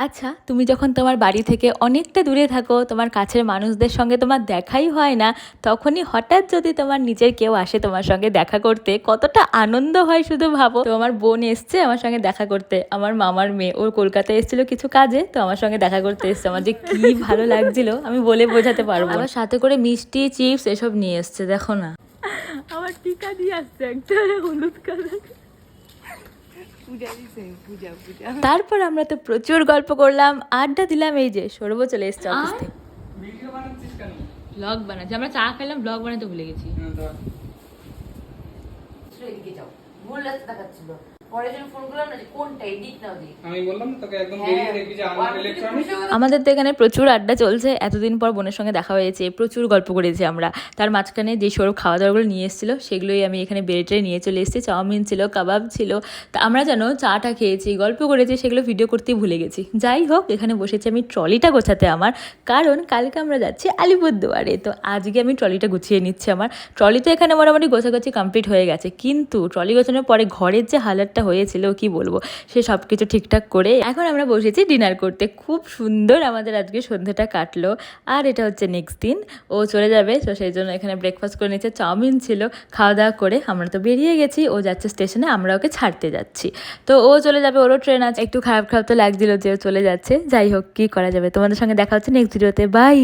আচ্ছা, তুমি যখন তোমার বাড়ি থেকে অনেকটা দূরে থাকো, তোমার কাছের মানুষদের সঙ্গে তোমার দেখাই হয় না, তখনই হঠাৎ যদি তোমার নিজের কেউ আসে তোমার সঙ্গে দেখা করতে, কতটা আনন্দ হয় শুধু ভাবো। তো আমার বোন এসছে আমার সঙ্গে দেখা করতে, আমার মামার মেয়ে, ওর কলকাতায় এসেছিল কিছু কাজে, তো আমার সঙ্গে দেখা করতে এসছে। আমার যে কি ভালো লাগছিল আমি বলে বোঝাতে পারবো না। আবার সাথে করে মিষ্টি, চিপস এসব নিয়ে এসছে, দেখো না। আমার টিকা দিয়ে আসছে একটা হলুদ কালার। তারপর আমরা তো প্রচুর গল্প করলাম, আড্ডা দিলাম। এই যে সৌরভ চলে এসছে অফিস থেকে। ব্লগ বানাচ্ছি, আমরা চা খেলাম, ব্লগ বানাতে ভুলে গেছি। এদিকে যাও, ভুল রাস্তা দেখাচ্ছিল। পরে যখন ফোন করলাম না যে কোনটা এদিক না ওদিক, আমি বললাম না তোকে একদম বেরিয়ে দেখবি যে আনন্দ ইলেকট্রনিক্স। আমাদের তো এখানে প্রচুর আড্ডা চলছে, এতদিন পর বোনের সঙ্গে দেখা হয়েছে, প্রচুর গল্প করেছি আমরা। তার মাঝখানে যে সৌরভ খাওয়া দাওয়াগুলো নিয়ে এসেছিলো সেগুলোই আমি এখানে বেড়ে নিয়ে চলে এসেছি। চাউমিন ছিল, কাবাব ছিল। তা আমরা যেন চাটা খেয়েছি, গল্প করেছি, সেগুলো ভিডিও করতেই ভুলে গেছি। যাই হোক, এখানে বসেছি আমি ট্রলিটা গোছাতে আমার, কারণ কালকে আমরা যাচ্ছি আলিপুরদুয়ারে। তো আজকে আমি ট্রলিটা গুছিয়ে নিচ্ছি। আমার ট্রলি তো এখানে মোটামুটি গোছাগাছি কমপ্লিট হয়ে গেছে, কিন্তু ট্রলি গোছানোর পরে ঘরের যে হালাতটা হয়েছিল কি বলবো, সে সব কিছু ঠিকঠাক করে এখন আমরা বসেছি ডিনার করতে। খুব সুন্দর আমাদের আজকে সন্ধ্যাটা কাটলো। আর এটা হচ্ছে নেক্সট দিন ও চলে যাবে, তো সেই জন্য এখানে ব্রেকফাস্ট করে নিচ্ছে, চাউমিন ছিল। খাওয়া দাওয়া করে আমরা তো বেরিয়ে গেছি, ও যাচ্ছে স্টেশনে, আমরা ওকে ছাড়তে যাচ্ছি। তো ও চলে যাবে, ওরও ট্রেন আছে। একটু খারাপ খারাপ তো লাগছিল যে ও চলে যাচ্ছে, যাই হোক কি করা যাবে। তোমাদের সঙ্গে দেখা হচ্ছে নেক্সট ভিডিওতে, বাই।